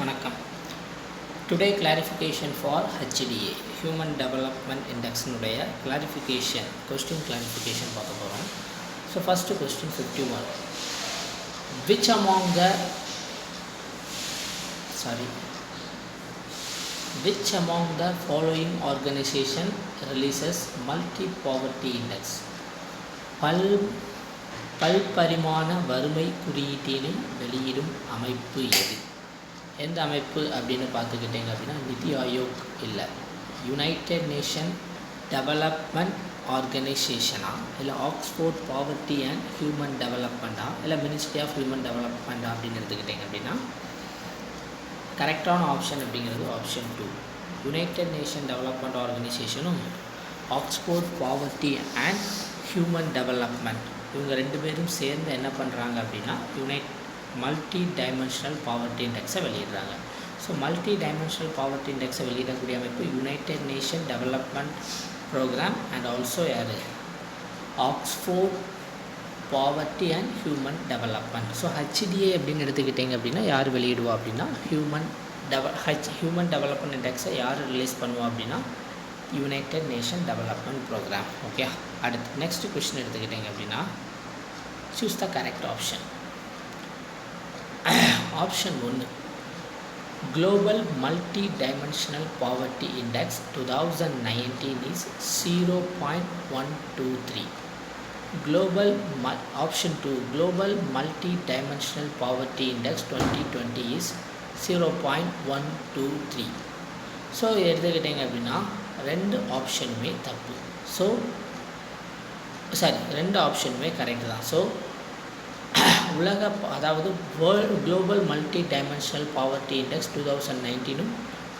வணக்கம். Today clarification for HDA Human Development Index னுடைய clarification question clarification பார்க்க போறோம். So first question 51. Which among the following organization releases multi-poverty index? பல்பரிமாண வறுமை குறியீட்டினை வெளியிடும் அமைப்பு எது? எந்த அமைப்பு அப்படின்னு பார்த்துக்கிட்டிங்க அப்படின்னா நிதி ஆயோக் இல்லை, யுனைடெட் நேஷன் டெவலப்மெண்ட் ஆர்கனைசேஷனா, இல்லை ஆக்ஸ்ஃபோர்ட் பாவர்ட்டி அண்ட் ஹியூமன் டெவலப்மெண்ட்டா, இல்லை மினிஸ்ட்ரி ஆஃப் ஹியூமன் டெவலப்மெண்ட்டா அப்படின்னு எடுத்துக்கிட்டிங்க அப்படின்னா கரெக்டான ஆப்ஷன் அப்படிங்கிறது ஆப்ஷன் 2. யுனைடெட் நேஷன் டெவலப்மெண்ட் ஆர்கனைசேஷனும் Oxford poverty and human development இவங்க ரெண்டு பேரும் சேர்ந்து என்ன பண்ணுறாங்க அப்படின்னா மல்டி டைமென்ஷனல் பாவர்ட்டி இண்டெக்ஸை வெளியிடுறாங்க. ஸோ மல்டி டைமென்ஷனல் பாவர்ட்டி இண்டெக்ஸை வெளியிடக்கூடிய அமைப்பு United Nation Development Programme and also யார் Oxford poverty and human development. So HDA அப்படின்னு எடுத்துக்கிட்டிங்க அப்படின்னா யார் வெளியிடுவா அப்படின்னா ஹியூமன் டெவலப்மெண்ட் இண்டெக்ஸை யார் ரிலீஸ் பண்ணுவா அப்படின்னா United Nation Development Program. Okay, அடுத்து நெக்ஸ்ட் கொஸ்டின் எடுத்துக்கிட்டிங்க அப்படின்னா choose the correct option. Option 1 Global Multi-Dimensional Poverty Index 2019 is 0.123. Option 2 Global Multi-Dimensional Poverty Index 2020 is 0.123. So எடுத்துக்கிட்டிங்க அப்படின்னா ரெண்டு ஆப்ஷனுமே தப்பு. ரெண்டு ஆப்ஷனுமே கரெக்டு தான். ஸோ அதாவது global multi dimensional poverty index 2019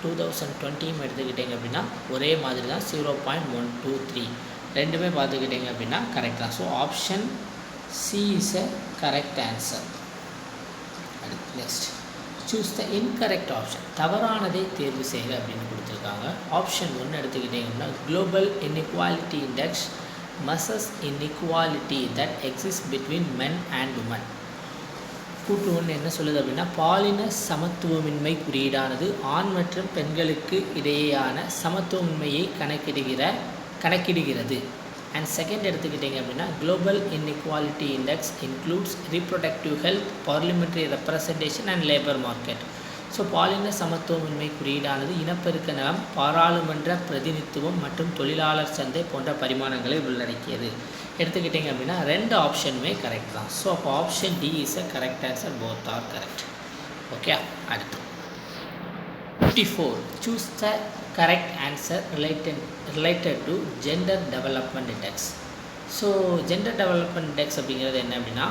2020 எடுத்துக்கிட்டிங்க அப்படின்னா ஒரே மாதிரி தான் 0.123 ரெண்டுமே பார்த்துக்கிட்டிங்க அப்படின்னா கரெக்ட் தான். So option C is a correct answer. அடுத்து next choose the incorrect option. தவறானதை தேர்வு செய்க அப்படின்னு கொடுத்துருக்காங்க. ஆப்ஷன் 1 எடுத்துக்கிட்டிங்கன்னா global inequality index measures inequality that exists between men and women. கூட்டு ஒன்று என்ன சொல்லுது அப்படின்னா பாலின சமத்துவமின்மை குறியீடானது ஆண் மற்றும் பெண்களுக்கு இடையேயான சமத்துவமின்மையை கணக்கிடுகிறது. அண்ட் செகண்ட் எடுத்துக்கிட்டிங்க அப்படின்னா global inequality index includes reproductive health, parliamentary representation and labour market. So பாலின சமத்துவமின்மை குறியீடானது இனப்பெருக்க நலம், பாராளுமன்ற பிரதிநிதித்துவம் மற்றும் தொழிலாளர் சந்தை போன்ற பரிமாணங்களை உள்ளடக்கியது. எடுத்துக்கிட்டிங்க அப்படின்னா ரெண்டு ஆப்ஷனுமே கரெக்ட் தான். ஸோ அப்போ option D is a correct answer. Both are correct. Okay, அடுத்து 54 choose the correct answer related to gender development index. So gender development index அப்படிங்கிறது என்ன அப்படின்னா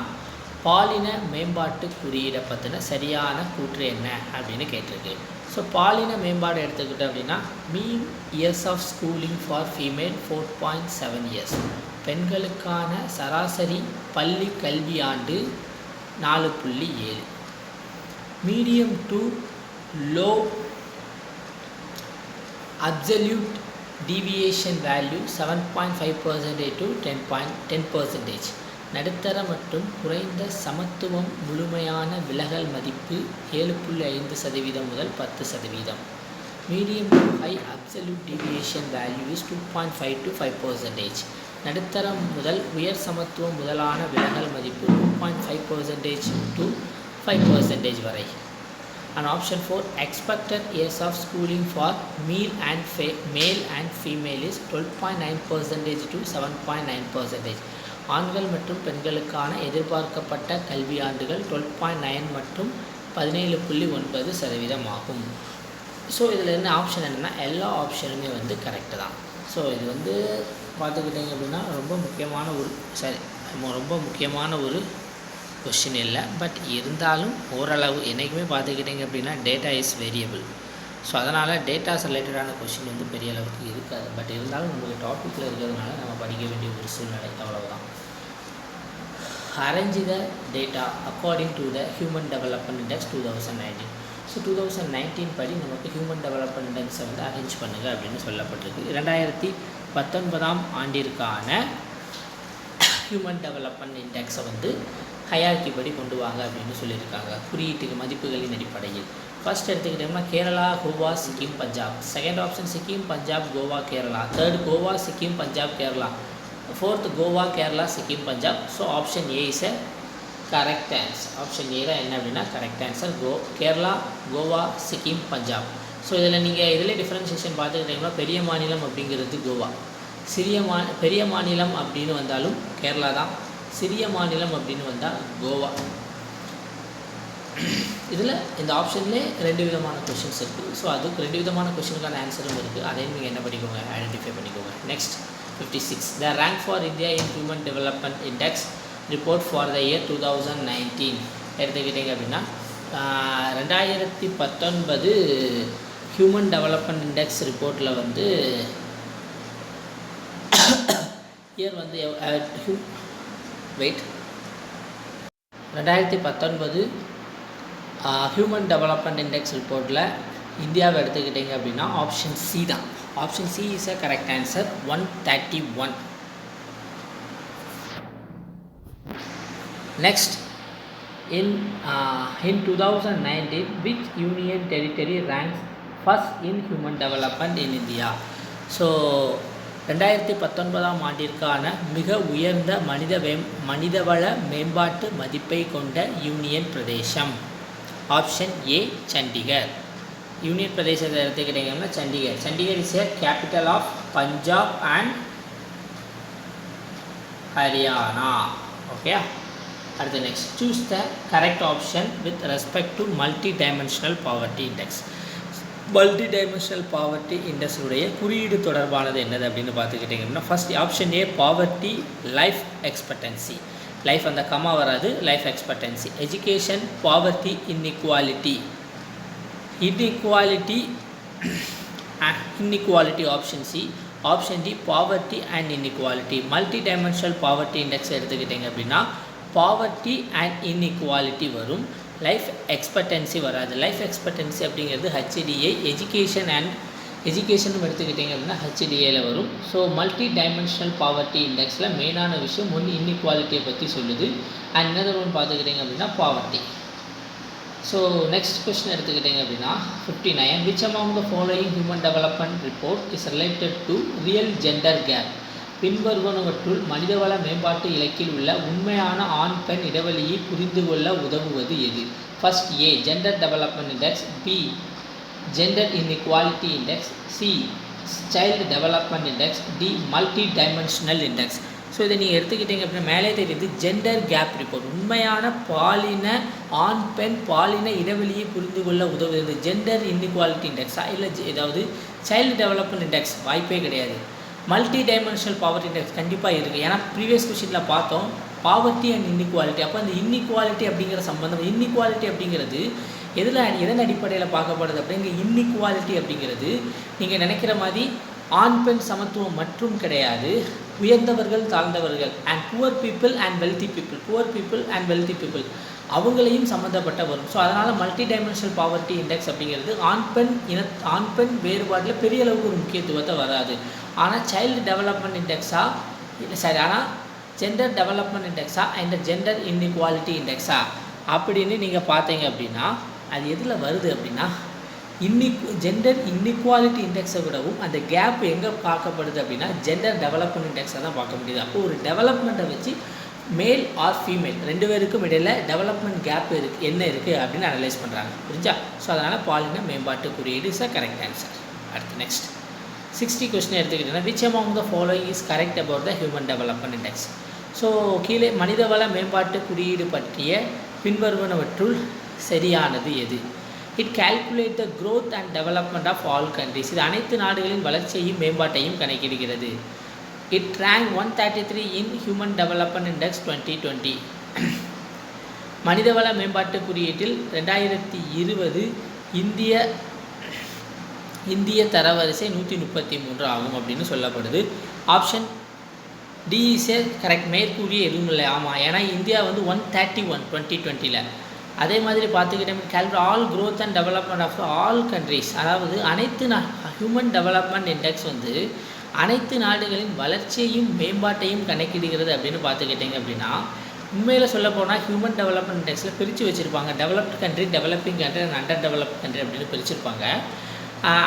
பாலின மேம்பாட்டு குறியீடை பற்றின சரியான கூற்று என்ன அப்படின்னு கேட்டிருக்கு. ஸோ பாலின மேம்பாடு எடுத்துக்கிட்டோம் அப்படின்னா mean years of schooling for female 4.7 years. பெண்களுக்கான சராசரி பள்ளி கல்வி ஆண்டு 4.7. Medium to low absolute deviation value 7.5% to 10%. நடுத்தர மற்றும் குறைந்த சமத்துவம் முழுமையான விலகல் மதிப்பு 7.5% முதல் 10%. Medium to high absolute deviation value is 2.5 to 5%. நடுத்தரம் முதல் உயர் சமத்துவம் முதலான விலகல் மதிப்பு 2.5% to 5% வரை. And option 4 expected years of schooling for male and female is 12.9% to 7.9%. ஆண்கள் மற்றும் பெண்களுக்கான எதிர்பார்க்கப்பட்ட கல்வியாண்டுகள் 12.9 மற்றும் 17.9% ஆகும். ஸோ இதில் என்ன ஆப்ஷன் என்னென்னா எல்லா ஆப்ஷனுமே கரெக்டு தான். ஸோ இது பார்த்துக்கிட்டிங்க அப்படின்னா ரொம்ப முக்கியமான ஒரு கொஷின் இல்லை. பட் இருந்தாலும் ஓரளவு என்றைக்குமே பார்த்துக்கிட்டிங்க அப்படின்னா டேட்டா இஸ் வேரியபிள். ஸோ அதனால் டேட்டாஸ் ரிலேட்டடான கொஷின் பெரிய அளவுக்கு இருக்காது. பட் இருந்தாலும் உங்களுக்கு டாப்பிக்கில் இருக்கிறதுனால நம்ம படிக்க வேண்டிய ஒரு சூழ்நிலை, அவ்வளவுதான். Arrange the data according to the human development index 2019. So 2019 படி நமக்கு ஹியூமன் டெவலப்மெண்ட் இண்டெக்ஸை அரேஞ்ச் பண்ணுங்கள் அப்படின்னு சொல்லப்பட்டிருக்கு. 2019 ஆண்டிற்கான ஹியூமன் டெவலப்மெண்ட் இண்டெக்ஸை ஹையார்கி படி கொண்டு வாங்க அப்படின்னு சொல்லியிருக்காங்க குறியீட்டுக்கு மதிப்புகளின் அடிப்படையில். ஃபர்ஸ்ட் எடுத்துக்கிட்டோம்னா Kerala, Goa, Sikkim, Punjab. Second option Sikkim, Punjab, Goa, Kerala. Third Goa, Sikkim, Punjab, Kerala. Fourth Goa, Kerala, Sikkim, Punjab. So option A is a correct answer. Option ஏ தான் என்ன அப்படின்னா correct answer. Kerala, Goa, Sikkim, Punjab. So இதில் நீங்கள் இதில் டிஃப்ரென்ஷியேஷன் பார்த்துக்கிட்டிங்கன்னா பெரிய மாநிலம் அப்படிங்கிறது கோவா, பெரிய மாநிலம் அப்படின்னு வந்தாலும் கேரளா தான், சிறிய மாநிலம் அப்படின்னு வந்தால் கோவா. இதில் இந்த ஆப்ஷன்லேயே 2 விதமான கொஷின்ஸ் இருக்குது. ஸோ அதுக்கு 2 விதமான கொஷினுக்கான ஆன்சரும் இருக்குது. அதையும் நீங்கள் என்ன பண்ணிக்கோங்க, ஐடென்டிஃபை பண்ணிக்கோங்க. Next 56. The rank for India in human development index report for the year 2019 எடுத்துக்கிட்டிங்க அப்படின்னா 2019 ஹியூமன் டெவலப்மெண்ட் இண்டெக்ஸ் ரிப்போர்ட்டில் வந்து இயர் வந்து வெயிட் 2019 ஹியூமன் டெவலப்மெண்ட் இண்டெக்ஸ் ரிப்போர்ட்டில் இந்தியாவை எடுத்துக்கிட்டிங்க அப்படின்னா ஆப்ஷன் சி தான். Option C is a correct answer. 131. Next in 2019 which union territory ranks first in human development in India? So 2019ஆம் ஆண்டிற்கான மிக உயர்ந்த மனிதவள மேம்பாட்டு மதிப்பை கொண்ட union Pradesh. Option A Chandigarh. Union பிரதேசத்தை எடுத்துக்கிட்டிங்கன்னா Chandigarh. Chandigarh is a capital of Punjab and Haryana. Okay, அடுத்து next choose the correct option with respect to multi dimensional poverty index. Multi dimensional poverty இண்டெக்ஸுடைய குறியீடு தொடர்பானது என்னது அப்படின்னு பார்த்துக்கிட்டிங்கன்னா first option A poverty life expectancy. Life அந்த கமா வராது, life expectancy. Education, poverty, inequality. Inequality option C. Option D poverty and inequality. Multi dimensional poverty index எடுத்துக்கிட்டிங்க அப்படின்னா பாவர்ட்டி அண்ட் இன்இக்வாலிட்டி வரும், லைஃப் எக்ஸ்பெக்டன்சி வராது. லைஃப் எக்ஸ்பெக்டன்சி அப்படிங்கிறது HDA. Education எடுத்துக்கிட்டிங்க அப்படின்னா ஹெச்டிஏல வரும். So multi dimensional poverty இண்டெக்ஸில் மெயினான விஷயம் ஒன்று இன்இக்வாலிட்டியை பற்றி சொல்லுது, அண்ட் இன்னொரு ஒன்று பார்த்துக்கிட்டிங்க அப்படின்னா பாவர்ட்டி. ஸோ நெக்ஸ்ட் கொஸ்டின் எடுத்துக்கிட்டிங்க அப்படின்னா 59. Which among the following human development report is related to real gender gap? பின்வருவனவற்றுள் மனிதவள மேம்பாட்டு இலக்கில் உள்ள உண்மையான ஆண் பெண் இடைவெளியை புரிந்து கொள்ள உதவுவது எது? First A gender development index, B gender inequality index, C child development index, D multi dimensional index. So இதை நீங்கள் எடுத்துக்கிட்டிங்க அப்படின்னா மேலே தெரியுது ஜெண்டர் கேப் ரிப்போர்ட். உண்மையான பாலின ஆண் பெண் பாலின இடைவெளியை புரிந்து கொள்ள உதவுவது ஜெண்டர் இன்இக்வாலிட்டி இண்டெக்ஸா இல்லை ஏதாவது சைல்டு டெவலப்மெண்ட் இண்டெக்ஸ்? வாய்ப்பே கிடையாது. மல்டி டைமென்ஷனல் பாவர்ட்டி இண்டெக்ஸ் கண்டிப்பாக இருக்குது. ஏன்னா ப்ரீவியஸ் கொஸ்டினில் பார்த்தோம் பாவர்ட்டி அண்ட் இன்இக்வாலிட்டி. அப்போ அந்த இன்இக்வாலிட்டி அப்படிங்கிற சம்பந்தம், இன்இக்வாலிட்டி அப்படிங்கிறது எதன் அடிப்படையில் பார்க்கப்படுது அப்படிங்க? இன்இக்வாலிட்டி அப்படிங்கிறது நீங்கள் நினைக்கிற மாதிரி ஆண் பெண் சமத்துவம் மற்றும் கிடையாது, உயர்ந்தவர்கள் தாழ்ந்தவர்கள் and poor people and wealthy people அவங்களையும் சம்மந்தப்பட்ட வரும். ஸோ அதனால் மல்டி டைமென்ஷனல் பாவர்ட்டி இண்டெக்ஸ் அப்படிங்கிறது ஆண் பெண் வேறுபாட்டில் பெரிய அளவுக்கு ஒரு முக்கியத்துவத்தை வராது. ஆனால் சைல்டு டெவலப்மெண்ட் இண்டெக்ஸா இல்லை சரி, ஆனால் ஜெண்டர் டெவலப்மெண்ட் இண்டெக்ஸா அண்ட் ஜெண்டர் இன்இக்வாலிட்டி இண்டெக்ஸா அப்படின்னு நீங்கள் பார்த்தீங்க அப்படின்னா அது எதில் வருது அப்படின்னா ஜெண்டர் இன்இக்வாலிட்டி இண்டெக்ஸை விடவும் அந்த கேப் எங்கே பார்க்கப்படுது அப்படின்னா ஜெண்டர் டெவலப்மெண்ட் இண்டெக்ஸை தான் பார்க்க முடியுது. அப்போது ஒரு டெவலப்மெண்ட்டை வச்சு மேல் ஆர் ஃபீமேல் 2 பேருக்கும் இடையில் டெவலப்மெண்ட் கேப் என்ன இருக்குது அப்படின்னு அனலைஸ் பண்ணுறாங்க. புரிஞ்சா? ஸோ அதனால் பாலின மேம்பாட்டு குறியீடு இஸ் அ கரெக்ட் ஆன்சர். அடுத்து நெக்ஸ்ட் 60 கொஸ்டின் எடுத்துக்கிட்டீங்கன்னா which among the following is correct about the human development index? So கீழே மனிதவள மேம்பாட்டு குறியீடு பற்றிய பின்வருவனவற்றுள் சரியானது எது? It calculate the growth and development of all countries. இது அனைத்து நாடுகளின் வளர்ச்சியையும் மேம்பாட்டையும் கணக்கிடுகிறது. It rank 133 in human development index 2020. மனிதவள மேம்பாட்டு குறியீட்டில் 2020 இந்திய தரவரிசை 133 ஆகும் அப்படின்னு சொல்லப்படுது. Option D is a correct. மேற்கூறிய எதுவும் இல்லை. ஆமாம், ஏன்னா இந்தியா வந்து 131 2020. அதே மாதிரி பார்த்துக்கிட்டோம் calculate all growth and development of all countries. அதாவது ஹியூமன் டெவலப்மெண்ட் இண்டெக்ஸ் வந்து அனைத்து நாடுகளின் வளர்ச்சியையும் மேம்பாட்டையும் கணக்கிடுகிறது அப்படின்னு பார்த்துக்கிட்டிங்க அப்படின்னா உண்மையில் சொல்ல போனால் ஹியூமன் டெவலப்மெண்ட் இண்டெக்ஸில் பிரித்து வச்சுருப்பாங்க. Developed country, developing country and under developed country அப்படின்னு பிரிச்சுருப்பாங்க.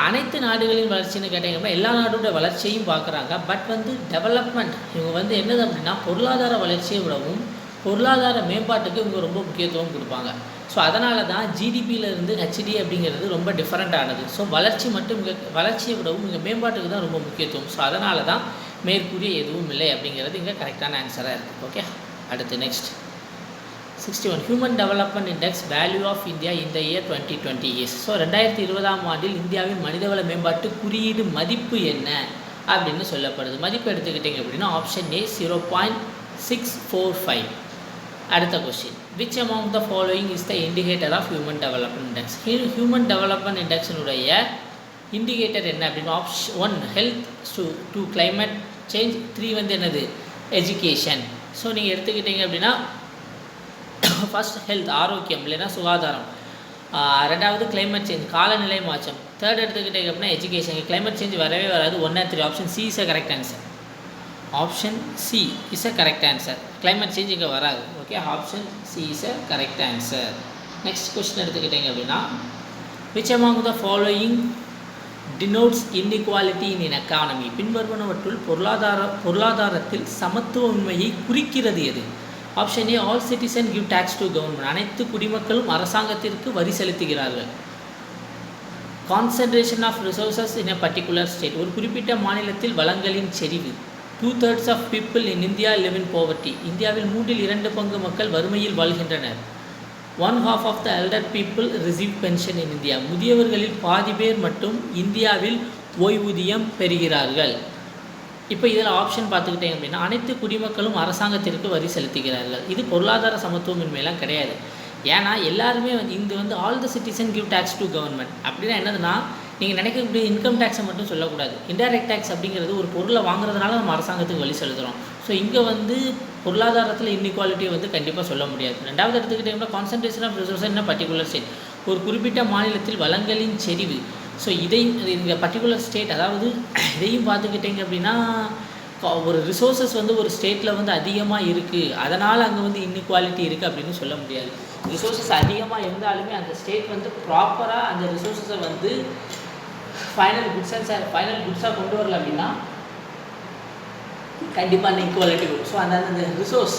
அனைத்து நாடுகளின் வளர்ச்சின்னு கேட்டிங்கன்னா எல்லா நாடோட வளர்ச்சியையும் பார்க்குறாங்க. பட் வந்து டெவலப்மெண்ட் இவங்க வந்து என்னது அப்படின்னா பொருளாதார வளர்ச்சியை விடவும் பொருளாதார மேம்பாட்டுக்கு இவங்க ரொம்ப முக்கியத்துவம் கொடுப்பாங்க. ஸோ அதனால தான் ஜிடிபியிலேருந்து ஹெச்டி அப்படிங்கிறது ரொம்ப டிஃப்ரெண்ட்டானது. ஸோ வளர்ச்சியை விடவும் இங்கே மேம்பாட்டுக்கு தான் ரொம்ப முக்கியத்துவம். ஸோ அதனால தான் மேற்கூறிய எதுவும் இல்லை அப்படிங்கிறது இங்கே கரெக்டான ஆன்சராக இருக்குது. ஓகே, அடுத்து next 61 human development index value of India இந்த இயர் 2020 இஸ். ஸோ 2020ஆம் ஆண்டில் இந்தியாவின் மனிதவள மேம்பாட்டு குறியீடு மதிப்பு என்ன அப்படின்னு சொல்லப்படுது. மதிப்பு எடுத்துக்கிட்டிங்க அப்படின்னா ஆப்ஷன் ஏ 0.645. அடுத்த question, which among the following is the indicator of human development index. Human development இண்டெக்ஸினுடைய இண்டிகேட்டர் என்ன அப்படின்னு ஆப்ஷன் 1 ஹெல்த், 2 கிளைமேட் சேஞ்ச், 3 வந்து என்னது எஜுகேஷன். ஸோ நீங்கள் எடுத்துக்கிட்டிங்க அப்படின்னா ஃபர்ஸ்ட் ஹெல்த் ஆரோக்கியம் இல்லைன்னா சுகாதாரம், ரெண்டாவது கிளைமேட் சேஞ்ச் காலநிலை மாற்றம், தேர்ட் எடுத்துக்கிட்டே அப்படின்னா எஜுகேஷன். கிளைமேட் சேஞ்ச் வரவே வராது. 1 and 3 option C is a correct answer. Option C is a correct answer. Climate change இங்கே வராது. Okay, option C is a correct answer. Next question எடுத்துக்கிட்டிங்க அப்படின்னா which among the following denotes inequality in economy. பின்வருவனவற்றுள் பொருளாதாரத்தில் சமத்துவமின்மையை குறிக்கிறது எது? Option A all citizen give tax to government. அனைத்து குடிமக்களும் அரசாங்கத்திற்கு வரி செலுத்துகிறார்கள். Concentration of resources in a particular state. ஒரு குறிப்பிட்ட மாநிலத்தில் வளங்களின் செறிவு. 2/3 of people in India live in poverty. இந்தியாவில் 3/2 மக்கள் வறுமையில் வாழ்கின்றனர். 1/2 of the elder people receive pension in India. முதியவர்களில் பாதி பேர் மட்டும் இந்தியாவில் ஓய்வூதியம் பெறுகிறார்கள். இப்போ இதில் ஆப்ஷன் பார்த்துக்கிட்டேங்க அப்படின்னா அனைத்து குடிமக்களும் அரசாங்கத்திற்கு வரி செலுத்துகிறார்கள். இது பொருளாதார சமத்துவமின்மையெல்லாம் கிடையாது. ஏன்னா எல்லாருமே இது வந்து all the citizen give tax to government அப்படின்னா என்னதுன்னா நீங்கள் நினைக்கக்கூடிய இன்கம் டேக்ஸை மட்டும் சொல்லக்கூடாது. இன்டைரக்ட் டேக்ஸ் அப்படிங்கிறது ஒரு பொருளை வாங்குறதுனால நம்ம அரசாங்கத்துக்கு வழி செலுத்துகிறோம். ஸோ இங்கே வந்து பொருளாதாரத்தில் இன்இக்வாலிட்டியை வந்து கண்டிப்பாக சொல்ல முடியாது. ரெண்டாவது எடுத்துக்கிட்டிங்கன்னா கான்சன்ட்ரேஷன் ஆஃப் ரிசோர்ஸ் என்ன பர்டிகுலர் ஸ்டேட். ஒரு குறிப்பிட்ட மாநிலத்தில் வளங்களின் செறிவு. ஸோ இந்த பர்டிகுலர் ஸ்டேட் அதாவது இதையும் பார்த்துக்கிட்டிங்க அப்படின்னா ஒரு ரிசோர்ஸஸ் வந்து ஒரு ஸ்டேட்டில் வந்து அதிகமாக இருக்குது, அதனால் அங்கே வந்து இன்இக்வாலிட்டி இருக்குது அப்படின்னு சொல்ல முடியாது. ரிசோர்ஸஸ் அதிகமாக இருந்தாலுமே அந்த ஸ்டேட் வந்து ப்ராப்பராக அந்த ரிசோர்ஸஸை வந்து ஃபைனல் குட்ஸாக கொண்டு வரல அப்படின்னா கண்டிப்பாக அந்த ஈக்குவாலிட்டி வரும். ஸோ அந்த ரிசோர்ஸ்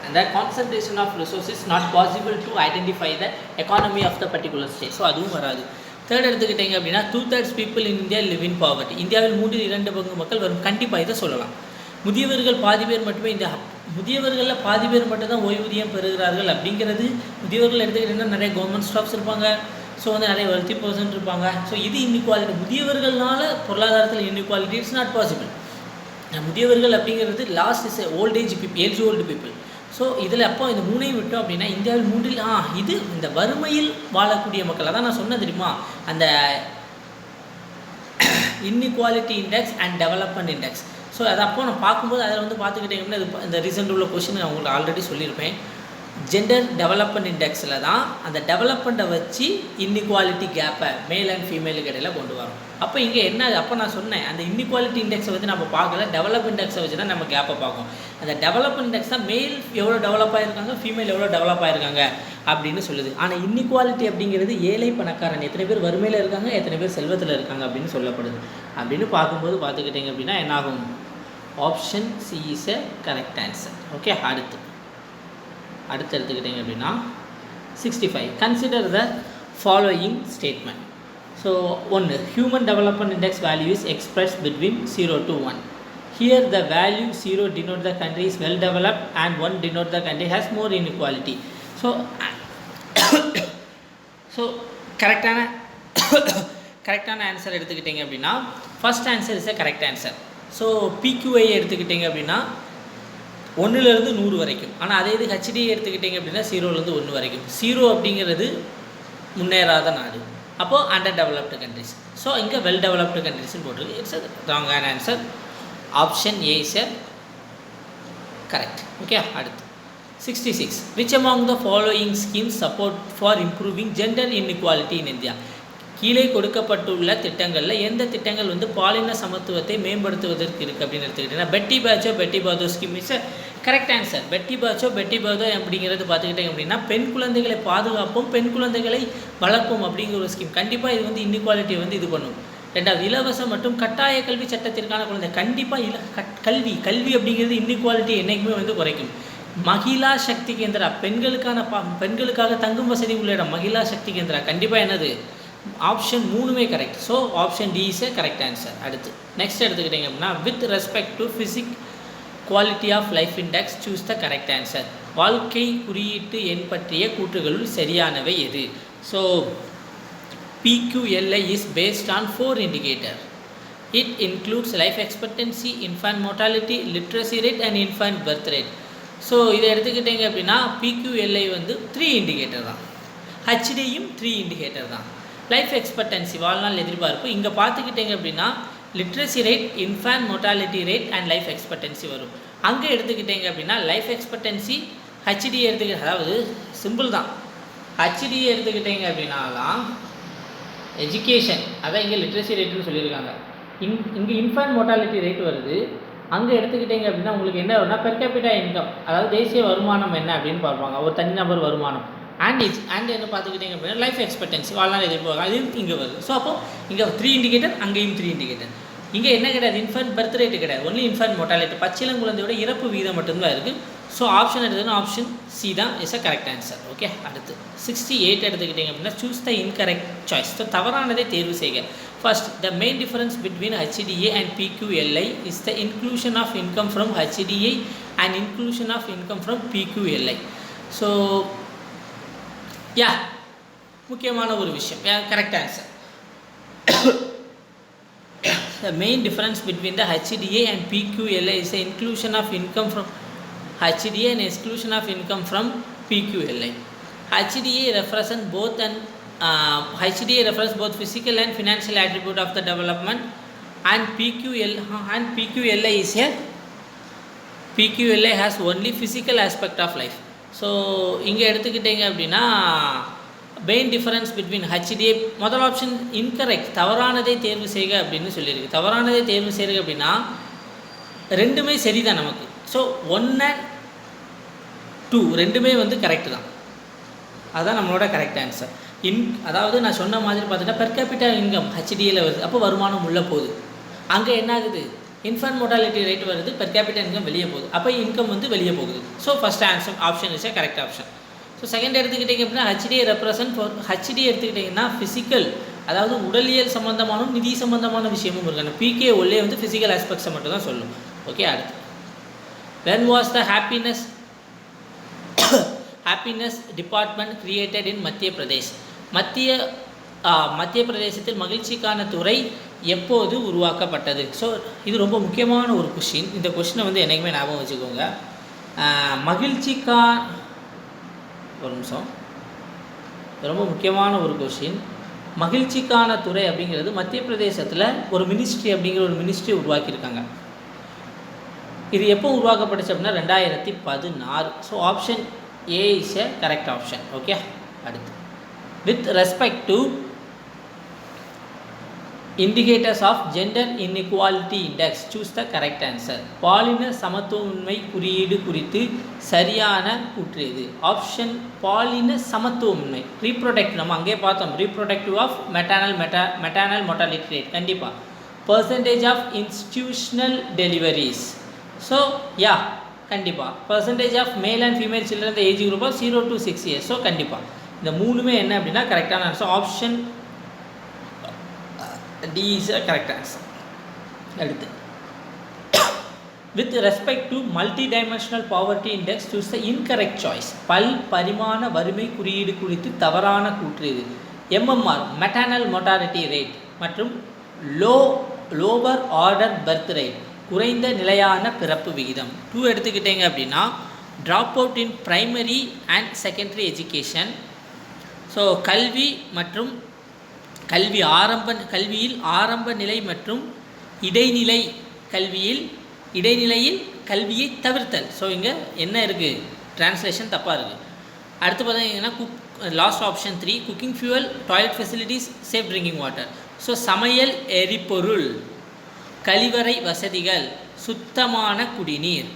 அந்த concentration of resource is not possible to identify the economy of the particular state. So அதுவும் வராது. தேர்ட் எடுத்துக்கிட்டிங்க அப்படின்னா 2/3 people in India live in poverty. இந்தியாவில் 3/2 மக்கள் வரும். கண்டிப்பாக இதை சொல்லலாம். முதியவர்கள் பாதி பேர் மட்டுமே முதியவர்களில் பாதி பேர் மட்டும் தான் ஓய்வூதியம் பெறுகிறார்கள் அப்படிங்கிறது. முதியவர்கள் எடுத்துக்கிட்டிங்கன்னா நிறைய கவர்மெண்ட் ஸ்டாஃப்ஸ் இருப்பாங்க. ஸோ வந்து நிறைய வெல்த்தி பர்சன் இருப்பாங்க. ஸோ இது இன்இக்வாலிட்டி. முதியவர்களால் பொருளாதாரத்தில் இன்இக்வாலிட்டி இட்ஸ் நாட் பாசிபிள். முதியவர்கள் அப்படிங்கிறது last is age old people. So இதில் அப்போ இந்த 3ஐயும் விட்டோம் அப்படின்னா இந்தியாவில் 3 இது இந்த வறுமையில் வாழக்கூடிய மக்கள். அதான் நான் சொன்னேன் தெரியுமா, அந்த inequality index and development index. So அதை அப்போ நான் பார்க்கும்போது அதில் வந்து பார்த்துக்கிட்டிங்கன்னா இந்த ரீசெண்ட் உள்ள கொஸ்டின் நான் உங்களுக்கு ஆல்ரெடி சொல்லியிருப்பேன். ஜெண்டர் டெவலப்மெண்ட் இண்டெக்ஸில் தான் அந்த டெவலப்மெண்ட்டை வச்சு இன்இக்வாலிட்டி கேப்பை மேல் அண்ட் ஃபீமேலுக்கு இடையில கொண்டு வரோம். அப்போ இங்கே என்ன, அப்போ நான் சொன்னேன் அந்த இன்இக்வாலிட்டி இண்டெக்ஸை வச்சு நம்ம பார்க்கல, டெவலப் இண்டெக்ஸை வச்சு தான் நம்ம கேப்பை பார்க்கோம். அந்த டெவலப்மெண்ட் இண்டெக்ஸ் தான் மேல் எவ்வளோ டெவலப் ஆகிருக்காங்க, ஃபீமேல் எவ்வளோ டெவலப் ஆகிருக்காங்க அப்படின்னு சொல்லுது. ஆனால் இன்இக்வாலிட்டி அப்படிங்கிறது ஏழை பணக்காரன் எத்தனை பேர் வறுமையில் இருக்காங்க, எத்தனை பேர் செல்வத்தில் இருக்காங்க அப்படின்னு சொல்லப்படுது. அப்படின்னு பார்க்கும்போது பார்த்துக்கிட்டிங்க அப்படின்னா என்னாகும், option C is a correct answer. Okay, அடுத்து எடுத்துக்கிட்டிங்க அப்படின்னா 65 consider the following statement. So 1 human development index value is expressed between 0 to 1. Here the value 0 denote the country is well developed and 1 denote the country has more inequality. So கரெக்டான answer எடுத்துக்கிட்டிங்க அப்படின்னா first answer is a correct answer. So PQLI எடுத்துக்கிட்டிங்க அப்படின்னா 1லேருந்து 100 வரைக்கும். ஆனால் அதே இது ஹெச்டி எடுத்துக்கிட்டிங்க அப்படின்னா 0லேருந்து 1 வரைக்கும். 0 அப்படிங்கிறது முன்னேறாத நாடு, அப்போது அண்டர் டெவலப்டு கண்ட்ரிஸ். ஸோ இங்கே வெல் டெவலப்டு கண்ட்ரிஸ்ன்னு போட்டிருக்கு. இட்ஸ் ராங்கான answer. Option A is correct. Okay, அடுத்து 66 which among the following schemes support for improving gender inequality in India. கீழே கொடுக்கப்பட்டுள்ள திட்டங்களில் எந்த திட்டங்கள் வந்து பாலின சமத்துவத்தை மேம்படுத்துவதற்கு இருக்குது அப்படின்னு எடுத்துக்கிட்டிங்கன்னா பெட்டி பேட்சோ பெட்டி பாதோ ஸ்கீம் இஸ் கரெக்ட் ஆன்சர். பெட்டி பாச்சோ பெட்டி பாதோ அப்படிங்கிறது பார்த்துக்கிட்டேங்க அப்படின்னா பெண் குழந்தைகளை பாதுகாப்போம், பெண் குழந்தைகளை வளர்ப்போம் அப்படிங்கிற ஒரு ஸ்கீம். கண்டிப்பாக இது வந்து இன்இக்வாலிட்டியை வந்து இது பண்ணும். ரெண்டாவது, இலவச மற்றும் கட்டாய கல்வி சட்டத்திற்கான குழந்தை. கண்டிப்பாக கல்வி அப்படிங்கிறது இன்இக்வாலிட்டி என்றைக்குமே வந்து குறைக்கும். மகிழா சக்தி கேந்திரா, பெண்களுக்காக தங்கும் வசதி உள்ள இடம் மகிழா சக்தி கேந்திரா. கண்டிப்பாக என்னது ஆப்ஷன் 3மே correct. So option D is correct answer. அடுத்து நெக்ஸ்ட் எடுத்துக்கிட்டிங்க அப்படின்னா with respect to physic quality of life index choose the correct answer. வாழ்க்கை குறியீட்டு எண் பற்றிய கூற்றுகளுள் சரியானவை எது? So PQLI is based on 4 indicators. It includes life expectancy, infant mortality, literacy rate and infant birth rate. So இதை எடுத்துக்கிட்டிங்க அப்படின்னா PQLI வந்து 3 இண்டிகேட்டர் தான், HDயும் 3 இண்டிகேட்டர் தான். லைஃப் எக்ஸ்பெக்டன்சி வாழ்நாள் எதிர்பார்ப்பு இங்கே பார்த்துக்கிட்டிங்க அப்படின்னா literacy rate, infant mortality rate and life expectancy வரும். அங்கே எடுத்துக்கிட்டிங்க அப்படின்னா லைஃப் எக்ஸ்பெக்டன்சி HD அதாவது சிம்பிள் தான். HD எடுத்துக்கிட்டிங்க அப்படின்னாலாம் எஜுகேஷன், அதான் இங்கே லிட்ரஸி ரேட்டுன்னு சொல்லியிருக்காங்க. இங்கே இன்ஃபேன்ட் மோர்டாலிட்டி ரேட் வருது. அங்கே எடுத்துக்கிட்டிங்க அப்படின்னா உங்களுக்கு என்ன வரும்னா பெர் கேபிட்டா இன்கம், அதாவது தேசிய வருமானம் என்ன அப்படின்னு பார்ப்பாங்க, ஒரு தனிநபர் வருமானம். அண்ட் என்ன பார்த்துக்கிட்டிங்க அப்படின்னா லைஃப் எக்ஸ்பெக்டன்சி வாழ்நாள் எதிர்பார்க்க அது இங்கே வருது. ஸோ அப்போ இங்கே 3 இண்டிகேட்டர், அங்கேயும் 3 இண்டிகேட்டர். இங்கே என்ன கிடையாது, இன்ஃபேன்ட் பர்த் ரேட்டு கிடையாது, ஒன்லி இன்ஃபேன்ட் மோர்டாலிட்டி, பச்சிளங்குழந்தையோட இறப்பு விகிதம் மட்டும்தான் இருக்குது. ஸோ ஆப்ஷன் எடுத்ததுன்னா ஆப்ஷன் சி தான் is a correct answer. Okay, அடுத்து 68 எடுத்துக்கிட்டிங்க அப்படின்னா choose the incorrect choice. So தவறானதை தேர்வு செய்க. First, the main difference between HDA and PQLI is the inclusion of income from HDA and inclusion of income from PQLI. So முக்கியமான ஒரு விஷயம், correct answer. The main difference between the HDA and PQLI is the inclusion of income from HDA and exclusion of income from PQLI. HDA represents both physical and financial attribute of the development, and PQLI has only physical aspect of life. So இங்கே எடுத்துக்கிட்டிங்க அப்படின்னா main difference between HDA முதல் option incorrect, தவறானதை தேர்வு செய்க அப்படின்னு சொல்லியிருக்கு. தவறானதை தேர்வு செய்க அப்படின்னா ரெண்டுமே சரி தான் நமக்கு. ஸோ 1 and 2 ரெண்டுமே வந்து கரெக்டு தான், அதுதான் நம்மளோட கரெக்ட் ஆன்சர். அதாவது நான் சொன்ன மாதிரி பார்த்துட்டா பெர் கேபிட்டா இன்கம் HDAல வருது, அப்போ வருமானம் உள்ளே போகுது. அங்கே என்ன ஆகுது, இன்ஃபேன்ட் மோர்டாலிட்டி ரேட் வருது, பெர் கேபிட்டா இன்கம் வெளியே போகுது, அப்போ இன்கம் வந்து வெளியே போகுது. So first answer option is correct option. So second எடுத்துக்கிட்டிங்க அப்படின்னா HDA ரெப்ரசன்ட் ஃபார் HDA எடுத்துக்கிட்டிங்கன்னா ஃபிசிக்கல், அதாவது உடலியல் சம்மந்தமான நிதி சம்மந்தமான விஷயமும் இருக்காங்க. PQLI வந்து ஃபிசிக்கல் ஆஸ்பெக்ட்ஸை மட்டும் தான் சொல்லும். ஓகே, அடுத்து when was the happiness department created in மத்திய பிரதேஷ்? மத்திய பிரதேசத்தில் மகிழ்ச்சிக்கான துறை எப்போது உருவாக்கப்பட்டது? ஸோ இது ரொம்ப முக்கியமான ஒரு கொஷின். இந்த கொஷினை வந்து என்றைக்குமே ஞாபகம் வச்சுக்கோங்க. ஒரு நிமிஷம், ரொம்ப முக்கியமான ஒரு கொஷின். மகிழ்ச்சிக்கான துறை அப்படிங்கிறது மத்திய பிரதேசத்தில் ஒரு மினிஸ்ட்ரி அப்படிங்கிற ஒரு மினிஸ்ட்ரி உருவாக்கியிருக்காங்க. இது எப்போ உருவாக்கப்பட்டுச்சு அப்படின்னா 2016. So option A is a correct option. Okay, அடுத்து with respect to indicators of gender inequality index choose the correct answer. பாலின சமத்துவமின்மை குறியீடு குறித்து சரியான கூற்று எது? ஆப்ஷன் பாலின சமத்துவமின்மை. ரீப்ரொடக்டிவ் நம்ம அங்கே பார்த்தோம், reproductive of maternal mortality rate கண்டிப்பாக. Percentage of institutional deliveries. So கண்டிப்பாக percentage of male and female children age group of 0 to 6 years. So கண்டிப்பாக இந்த மூணுமே என்ன அப்படின்னா கரெக்டான answer. Option D is a correct answer. அடுத்து with respect to multidimensional poverty index choose the incorrect choice. பரிமாண வறுமை குறியீடு குறித்து தவறான கூற்று இது? MMR maternal mortality rate மற்றும் lower order birth rate குறைந்த நிலையான பிறப்பு விகிதம். 2 எடுத்துக்கிட்டீங்க அப்படின்னா drop out in primary and secondary education. So கல்வி மற்றும் கல்வியில் ஆரம்ப நிலை மற்றும் இடைநிலையில் கல்வியை தவிர்த்தல். ஸோ இங்கே என்ன இருக்குது, டிரான்ஸ்லேஷன் தப்பாக இருக்குது. அடுத்து பார்த்தீங்கன்னா last option 3 cooking fuel, toilet facilities, safe drinking water. So சமையல் எரிபொருள், கழிவறை வசதிகள், சுத்தமான குடிநீர்,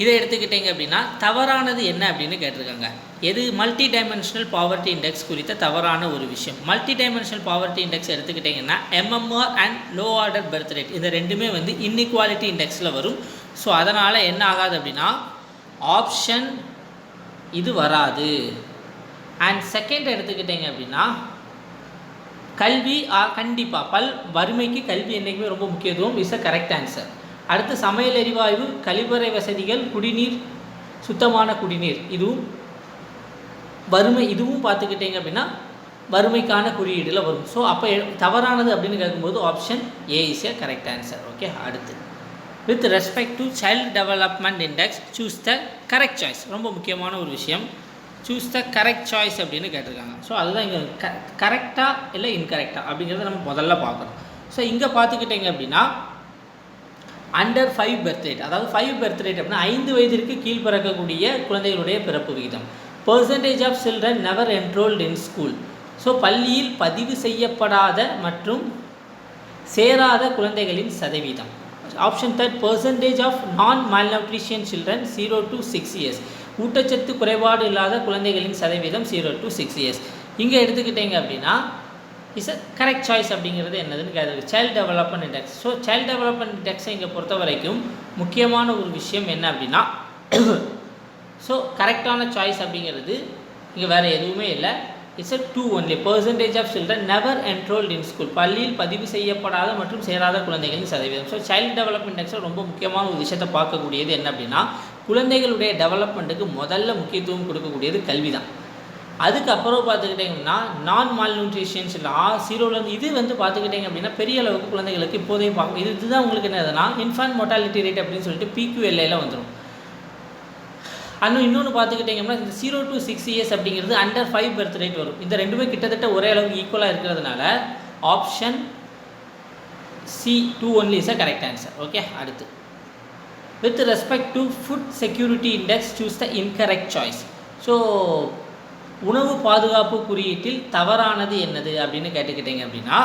இதை எடுத்துக்கிட்டிங்க அப்படின்னா தவறானது என்ன அப்படின்னு கேட்டிருக்காங்க. எது மல்டி டைமென்ஷனல் பாவர்ட்டி இண்டெக்ஸ் குறித்த தவறான ஒரு விஷயம். மல்டி டைமென்ஷனல் பாவர்ட்டி இண்டெக்ஸ் எடுத்துக்கிட்டிங்கன்னா MMR and low order birth rate இந்த ரெண்டுமே வந்து இன்இக்வாலிட்டி இண்டெக்ஸில் வரும். ஸோ அதனால் என்ன ஆகாது அப்படின்னா ஆப்ஷன் இது வராது. அண்ட் செகண்ட் எடுத்துக்கிட்டிங்க அப்படின்னா கல்வி கண்டிப்பாக வறுமைக்கு கல்வி என்றைக்குமே ரொம்ப முக்கியத்துவம் இஸ் அ கரெக்ட் ஆன்சர். அடுத்து சமையல் எரிவாயு, கழிவறை வசதிகள், குடிநீர், சுத்தமான குடிநீர், இதுவும் வறுமை, இதுவும் பார்த்துக்கிட்டிங்க அப்படின்னா வறுமைக்கான குறியீடில் வரும். ஸோ அப்போ தவறானது அப்படின்னு கேட்கும்போது option A is a correct answer. Okay. அடுத்து with respect to child development index choose the correct choice. ரொம்ப முக்கியமான ஒரு விஷயம், சூஸ் த கரெக்ட் சாய்ஸ் அப்படின்னு கேட்டிருக்காங்க. ஸோ அதுதான் இங்கே கரெக்டாக இல்லை இன்கரெக்டாக அப்படிங்கிறத நம்ம முதல்ல பார்க்கணும். ஸோ இங்கே பார்த்துக்கிட்டிங்க அப்படின்னா அண்டர் 5 பர்த் ரேட், அதாவது 5 பர்த் ரேட் அப்படின்னா 5 வயதிற்கு கீழ் பிறக்கக்கூடிய குழந்தைகளுடைய பிறப்பு விகிதம். Percentage of children never enrolled in school. So பள்ளியில் பதிவு செய்யப்படாத மற்றும் சேராத குழந்தைகளின் சதவீதம். Option 3 percentage of non malnutrition children 0 to 6 years. ஊட்டச்சத்து குறைபாடு இல்லாத குழந்தைகளின் சதவீதம் 0 to 6 years. இங்கே எடுத்துக்கிட்டீங்க அப்படின்னா இஸ் அ கரெக்ட் சாய்ஸ் அப்படிங்கிறது என்னதுன்னு கேட்குது child development index. So child development இண்டெக்ஸை இங்கே பொறுத்த வரைக்கும் முக்கியமான ஒரு விஷயம் என்ன அப்படின்னா ஸோ கரெக்டான சாய்ஸ் அப்படிங்கிறது இங்கே வேறு எதுவுமே இல்லை. It's a 2 only. Percentage of children never enrolled in school. பள்ளியில் பதிவு செய்யப்படாத மற்றும் சேராத குழந்தைகளின் சதவீதம். ஸோ சைல்டு டெவலப்மெண்ட் இண்டெக்ஸில் ரொம்ப முக்கியமான ஒரு விஷயத்தை பார்க்கக்கூடியது என்ன அப்படின்னா குழந்தைகளுடைய டெவலப்மெண்ட்டுக்கு முதல்ல முக்கியத்துவம் கொடுக்கக்கூடியது கல்வி தான். அதுக்கப்புறம் பார்த்துக்கிட்டிங்கன்னா நான் மால்நியூட்ரிஷன்ஸ் இல்லை 0லேருந்து இது வந்து பார்த்துக்கிட்டிங்க அப்படின்னா பெரிய அளவுக்கு குழந்தைகளுக்கு இப்போதைய பார்க்கும். இதுதான் உங்களுக்கு என்னதுன்னா இன்ஃபேன்ட் மோர்டாலிட்டி ரேட் அப்படின்னு சொல்லிட்டு PQLAல வந்துடும். இன்னொன்று பார்த்துக்கிட்டிங்கன்னா இந்த 0 to 6 years அப்படிங்கிறது அண்டர் 5 பர்த் ரேட் வரும். இந்த ரெண்டுமே கிட்டத்தட்ட ஒரே அளவுக்கு ஈக்குவலாக இருக்கிறதுனால option C 2 only is a correct answer. Okay. அடுத்து with respect to food security index choose the incorrect choice. So உணவு பாதுகாப்பு குறியீட்டில் தவறானது என்னது அப்படின்னு கேட்டுக்கிட்டிங்க அப்படின்னா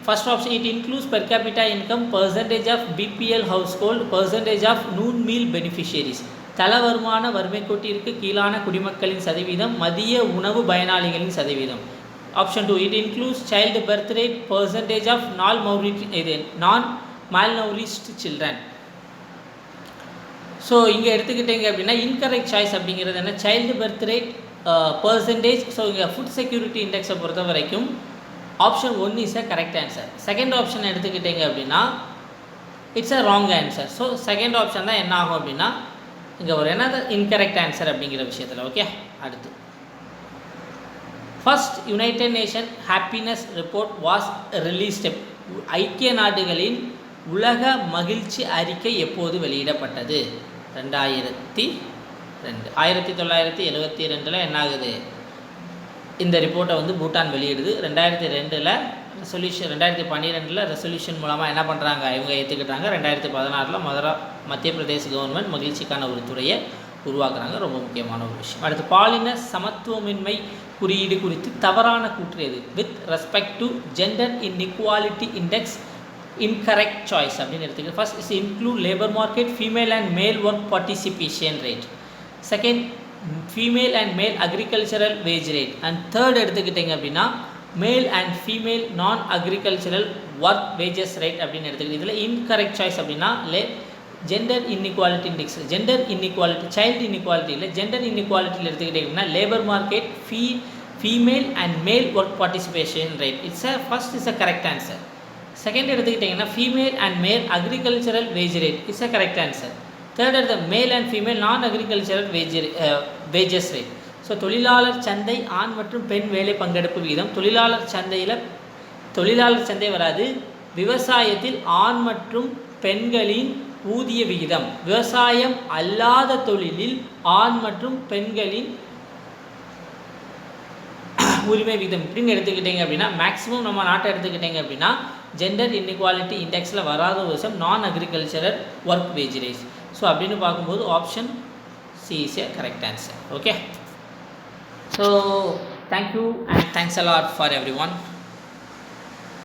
first option it includes per capita income, percentage of BPL household, percentage of noon meal beneficiaries. தல வருமான வறுமை கோட்டிற்கு கீழான குடிமக்களின் சதவீதம், மதிய உணவு பயனாளிகளின் சதவீதம். Option 2 it includes child birth rate, percentage of non malnourished children. So இங்கே எடுத்துக்கிட்டிங்க அப்படின்னா இன்கரெக்ட் சாய்ஸ் அப்படிங்கிறது என்ன child birth rate percentage. So இங்கே ஃபுட் செக்யூரிட்டி இண்டெக்ஸை பொறுத்த வரைக்கும் option 1 is a correct answer. Second option எடுத்துக்கிட்டிங்க அப்படின்னா it's a wrong answer. So second option தான் என்ன ஆகும் அப்படின்னா இங்கே ஒரு என்னது இன்கரெக்ட் ஆன்சர் அப்படிங்கிற விஷயத்தில். ஓகே. அடுத்து first United nation happiness report was released. ஐக்கிய நாடுகளின் உலக மகிழ்ச்சி அறிக்கை எப்போது வெளியிடப்பட்டது? 2002. 1972 என்ன ஆகுது இந்த ரிப்போர்ட்டை வந்து பூட்டான் வெளியிடுது. 2002 ரெசல்யூஷன் 2012 ரெசல்யூஷன் மூலமாக என்ன பண்ணுறாங்க இவங்க ஏற்றுக்கிட்டாங்க. 2016 மத்திய பிரதேச கவர்மெண்ட் மகிழ்ச்சிக்கான ஒரு துறையை உருவாக்குறாங்க. ரொம்ப முக்கியமான ஒரு விஷயம். அடுத்து பாலின சமத்துவமின்மை குறியீடு குறித்து தவறான கூற்று எது? With respect to gender inequality index incorrect choice அப்படின்னு எடுத்துக்கிட்டு first is include labour market, female and male work participation rate. Second female and male agricultural wage rate. And third எடுத்துக்கிட்டிங்க அப்படின்னா male and female non agricultural work wages rate அப்படின்னு எடுத்துக்கிட்டு இதில் incorrect choice அப்படின்னா gender inequality index. Gender inequality child inequality இல்லை gender இன்இக்வாலிட்டியில் எடுத்துக்கிட்டிங்கன்னா labour market, female and male work participation rate. First is a correct answer. Second எடுத்துக்கிட்டிங்கன்னா female and male agricultural wage rate is a correct answer. Third எடுத்த male and female non agricultural wages rate. So தொழிலாளர் சந்தை ஆண் மற்றும் பெண் வேலை பங்கெடுப்பு விகிதம். தொழிலாளர் சந்தை வராது. விவசாயத்தில் ஆண் மற்றும் பெண்களின் ஊதிய விகிதம். விவசாயம் அல்லாத தொழிலில் ஆண் மற்றும் பெண்களின் உரிமை விகிதம் இப்படின்னு எடுத்துக்கிட்டிங்க அப்படின்னா மேக்ஸிமம் நம்ம நாட்டை எடுத்துக்கிட்டிங்க அப்படின்னா ஜெண்டர் இன்இக்வாலிட்டி இண்டெக்ஸில் வராத ஒரு விஷயம் நான் agricultural work wage rate. So அப்படின்னு பார்க்கும்போது option C is a correct answer. Okay. So thank you and thanks a lot for every one.